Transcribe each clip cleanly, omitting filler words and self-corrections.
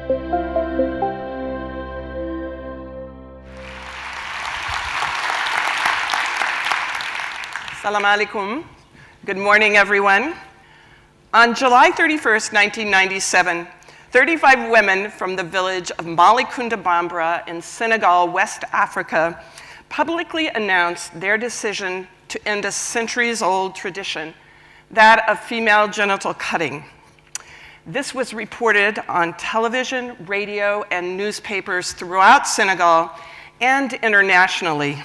Salam alaikum. Good morning, everyone. On July 31st, 1997, 35 women from the village of Malikunda Bambara in Senegal, West Africa, publicly announced their decision to end a centuries-old tradition, that of female genital cutting. This was reported on television, radio, and newspapers throughout Senegal and internationally.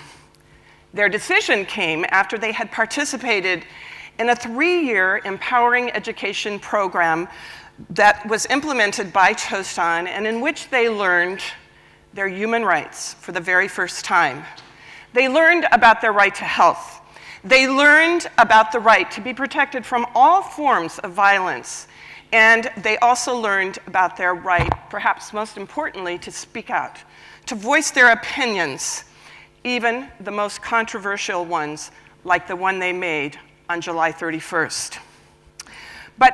Their decision came after they had participated in a 3-year empowering education program that was implemented by Tostan and in which they learned their human rights for the very first time. They learned about their right to health. They learned about the right to be protected from all forms of violence. And they also learned about their right, perhaps most importantly, to speak out, to voice their opinions, even the most controversial ones, like the one they made on July 31st. But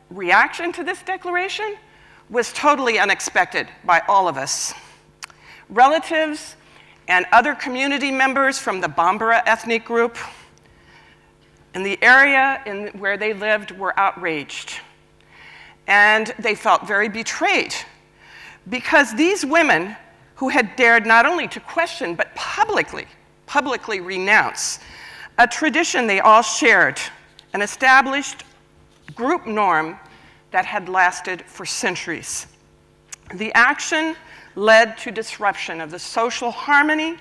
reaction to this declaration was totally unexpected by all of us. Relatives and other community members from the Bambara ethnic group in the area where they lived were outraged. And they felt very betrayed because these women who had dared not only to question, but publicly renounce a tradition they all shared, an established group norm that had lasted for centuries. The action led to disruption of the social harmony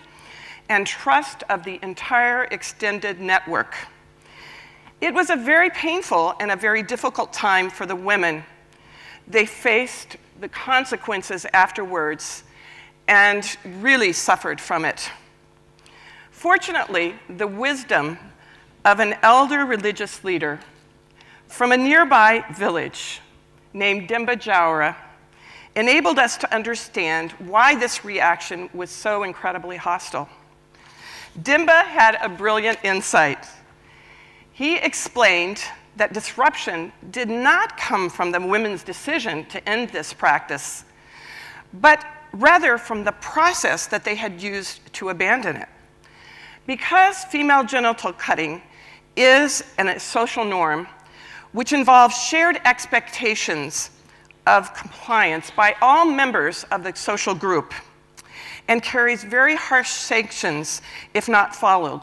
and trust of the entire extended network. It was a very painful and a very difficult time for the women. They faced the consequences afterwards and really suffered from it. Fortunately, the wisdom of an elder religious leader from a nearby village named Demba Jawara enabled us to understand why this reaction was so incredibly hostile. Demba had a brilliant insight. He explained that disruption did not come from the women's decision to end this practice, but rather from the process that they had used to abandon it. Because female genital cutting is a social norm which involves shared expectations of compliance by all members of the social group and carries very harsh sanctions if not followed,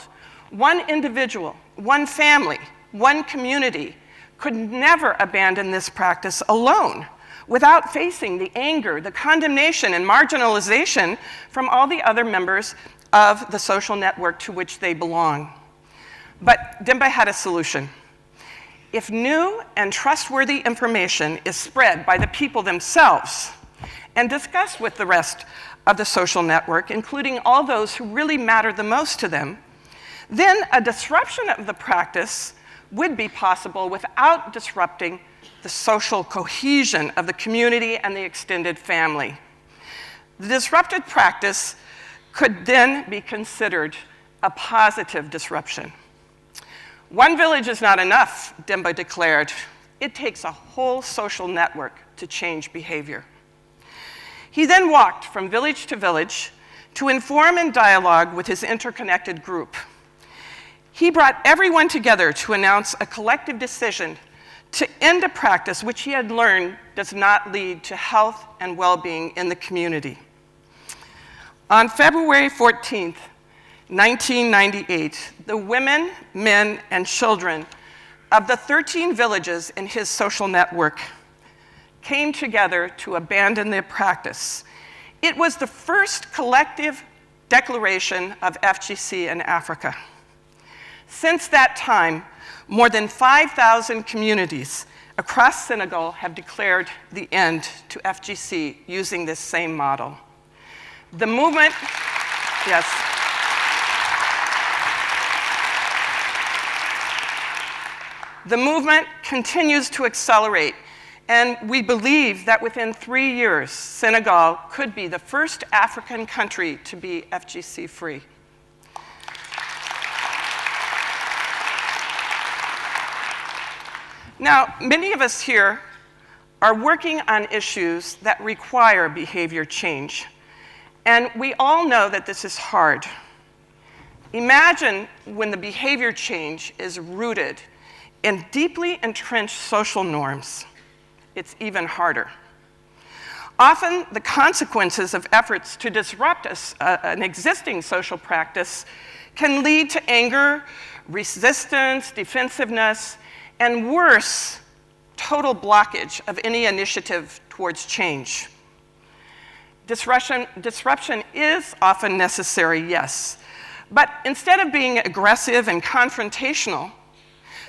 one individual, one family, one community could never abandon this practice alone without facing the anger, the condemnation, and marginalization from all the other members of the social network to which they belong. But Demba had a solution. If new and trustworthy information is spread by the people themselves and discussed with the rest of the social network, including all those who really matter the most to them, then a disruption of the practice would be possible without disrupting the social cohesion of the community and the extended family. The disrupted practice could then be considered a positive disruption. One village is not enough, Demba declared. It takes a whole social network to change behavior. He then walked from village to village to inform and dialogue with his interconnected group. He brought everyone together to announce a collective decision to end a practice which he had learned does not lead to health and well-being in the community. On February 14th, 1998, the women, men, and children of the 13 villages in his social network came together to abandon their practice. It was the first collective declaration of FGC in Africa. Since that time, more than 5,000 communities across Senegal have declared the end to FGC using this same model. The movement, yes. The movement continues to accelerate, and we believe that within 3 years, Senegal could be the first African country to be FGC-free. Now, many of us here are working on issues that require behavior change. And we all know that this is hard. Imagine when the behavior change is rooted in deeply entrenched social norms. It's even harder. Often, the consequences of efforts to disrupt an existing social practice can lead to anger, resistance, defensiveness, and worse, total blockage of any initiative towards change. Disruption is often necessary, yes, but instead of being aggressive and confrontational,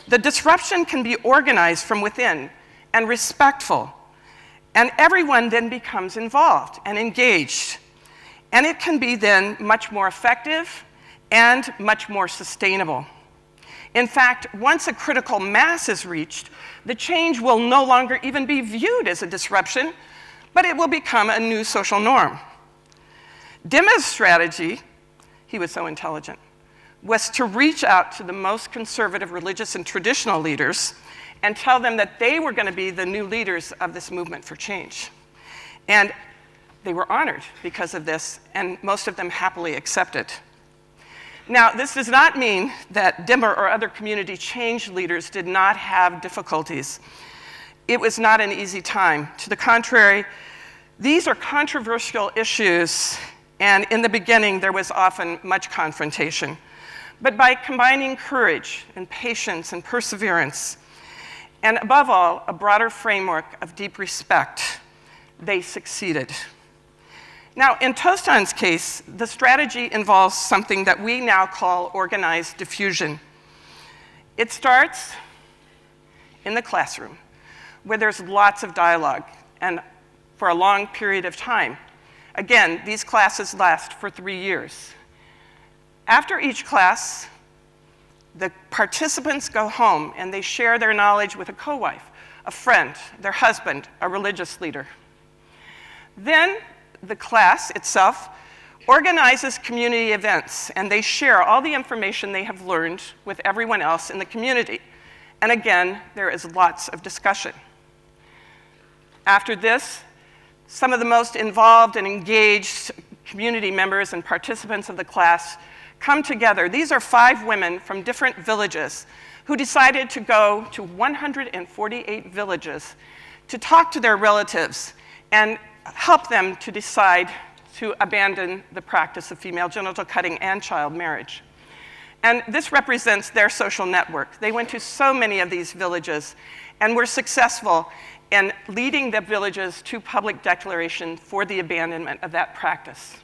the disruption can be organized from within and respectful, and everyone then becomes involved and engaged. And it can be then much more effective and much more sustainable. In fact, once a critical mass is reached, the change will no longer even be viewed as a disruption, but it will become a new social norm. Dimma's strategy, he was so intelligent, was to reach out to the most conservative religious and traditional leaders and tell them that they were going to be the new leaders of this movement for change. And they were honored because of this, and most of them happily accepted. Now, this does not mean that Dimma or other community change leaders did not have difficulties. It was not an easy time. To the contrary, these are controversial issues, and in the beginning, there was often much confrontation. But by combining courage and patience and perseverance, and above all, a broader framework of deep respect, they succeeded. Now, in Tostan's case, the strategy involves something that we now call organized diffusion. It starts in the classroom, where there's lots of dialogue, and for a long period of time. Again, these classes last for 3 years. After each class, the participants go home and they share their knowledge with a co-wife, a friend, their husband, a religious leader. Then the class itself organizes community events, and they share all the information they have learned with everyone else in the community. And again, there is lots of discussion. After this, some of the most involved and engaged community members and participants of the class come together. These are 5 women from different villages who decided to go to 148 villages to talk to their relatives and help them to decide to abandon the practice of female genital cutting and child marriage. And this represents their social network. They went to so many of these villages and were successful in leading the villages to public declaration for the abandonment of that practice.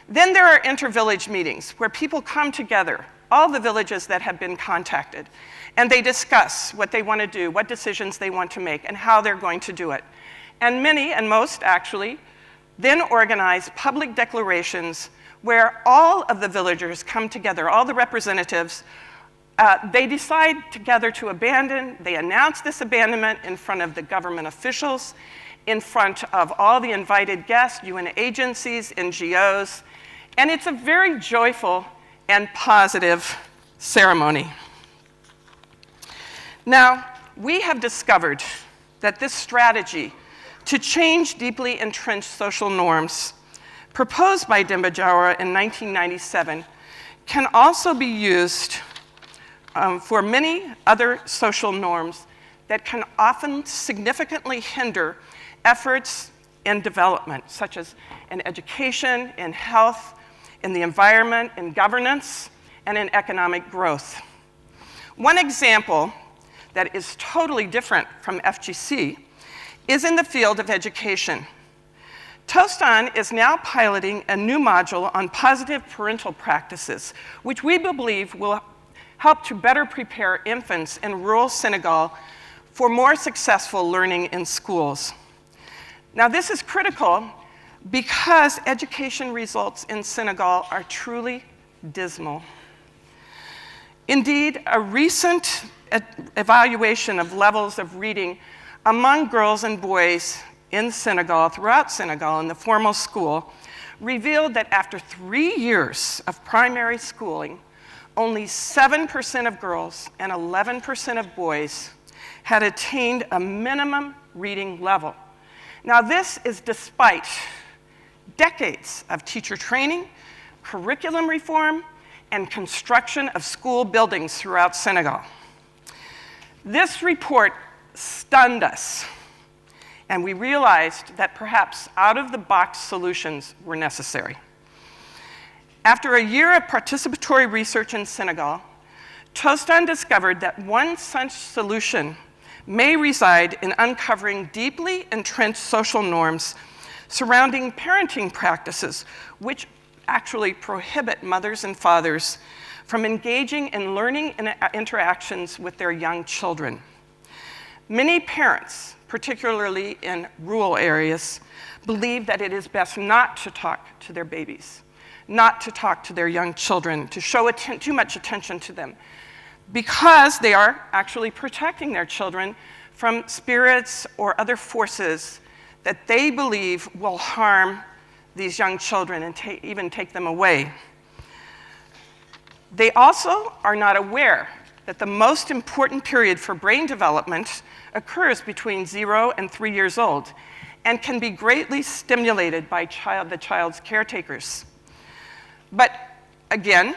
Then there are inter-village meetings where people come together, all the villages that have been contacted, and they discuss what they want to do, what decisions they want to make, and how they're going to do it. And many, and most actually, then organize public declarations where all of the villagers come together, all the representatives. They decide together to abandon. They announce this abandonment in front of the government officials, in front of all the invited guests, UN agencies, NGOs, and it's a very joyful and positive ceremony. Now, we have discovered that this strategy to change deeply entrenched social norms, proposed by Dimma Jawara in 1997, can also be used for many other social norms that can often significantly hinder efforts in development, such as in education, in health, in the environment, in governance, and in economic growth. One example that is totally different from FGC is in the field of education. Tostan is now piloting a new module on positive parental practices, which we believe will help to better prepare infants in rural Senegal for more successful learning in schools. Now, this is critical because education results in Senegal are truly dismal. Indeed, a recent evaluation of levels of reading among girls and boys in Senegal, throughout Senegal, in the formal school, revealed that after 3 years of primary schooling, only 7% of girls and 11% of boys had attained a minimum reading level. Now, this is despite decades of teacher training, curriculum reform, and construction of school buildings throughout Senegal. This report stunned us, and we realized that perhaps out-of-the-box solutions were necessary. After a year of participatory research in Senegal, Tostan discovered that one such solution may reside in uncovering deeply entrenched social norms surrounding parenting practices, which actually prohibit mothers and fathers from engaging in learning interactions with their young children. Many parents, particularly in rural areas, believe that it is best not to talk to their babies, not to talk to their young children, to show too much attention to them, because they are actually protecting their children from spirits or other forces that they believe will harm these young children and even take them away. They also are not aware that the most important period for brain development occurs between 0 and 3 years old and can be greatly stimulated by the child's caretakers. But again,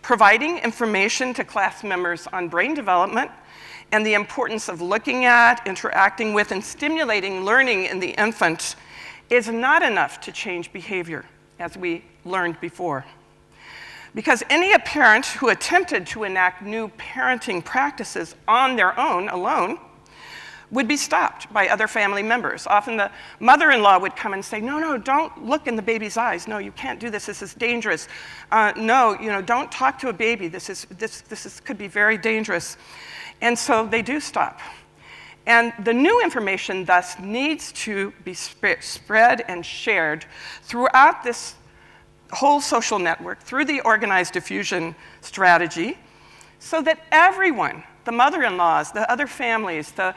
providing information to class members on brain development and the importance of looking at, interacting with, and stimulating learning in the infant is not enough to change behavior, as we learned before. Because any parent who attempted to enact new parenting practices on their own, alone, would be stopped by other family members. Often the mother-in-law would come and say, no, don't look in the baby's eyes. No, you can't do this. This is dangerous. No, don't talk to a baby. This could be very dangerous. And so they do stop. And the new information, thus, needs to be spread and shared throughout this whole social network, through the organized diffusion strategy, so that everyone, the mother-in-laws, the other families, the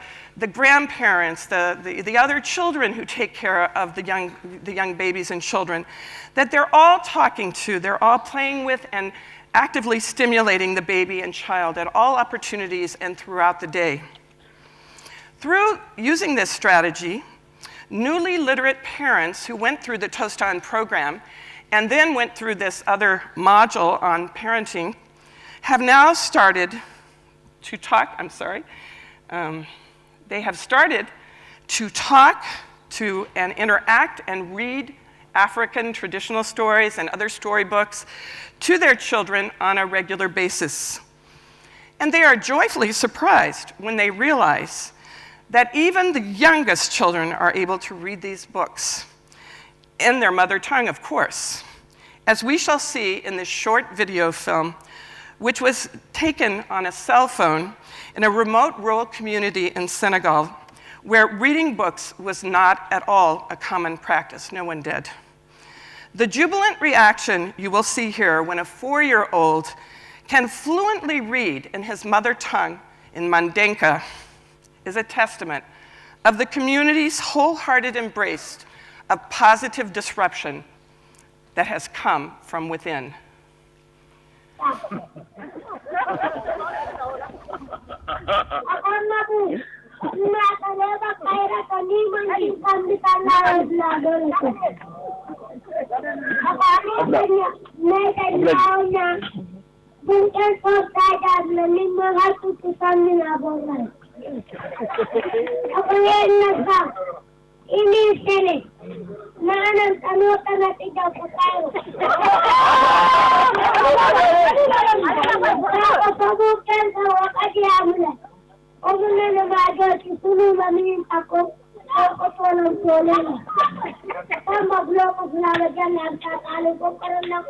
grandparents, the other children who take care of the young babies and children, that they're all talking to, they're all playing with and actively stimulating the baby and child at all opportunities and throughout the day. Through using this strategy, newly literate parents who went through the Tostan program and then went through this other module on parenting have now started to talk, they have started to talk to and interact and read African traditional stories and other storybooks to their children on a regular basis. And they are joyfully surprised when they realize that even the youngest children are able to read these books in their mother tongue, of course, as we shall see in this short video film, which was taken on a cell phone in a remote rural community in Senegal, where reading books was not at all a common practice. No one did. The jubilant reaction you will see here when a 4-year-old can fluently read in his mother tongue in Mandenka is a testament of the community's wholehearted embrace of positive disruption that has come from within. Ini sini, nanan tanutan na tiga po tayo. Papabukan sa wakadiyam na. O muna na bagay, kitulong namin ako po ng tuloy. Kung mabloko sila dyan, nagtatalo ko karoon ng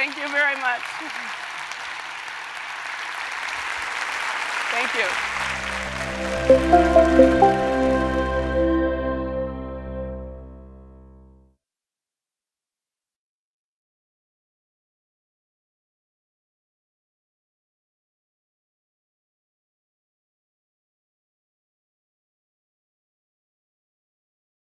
Thank you very much. Thank you.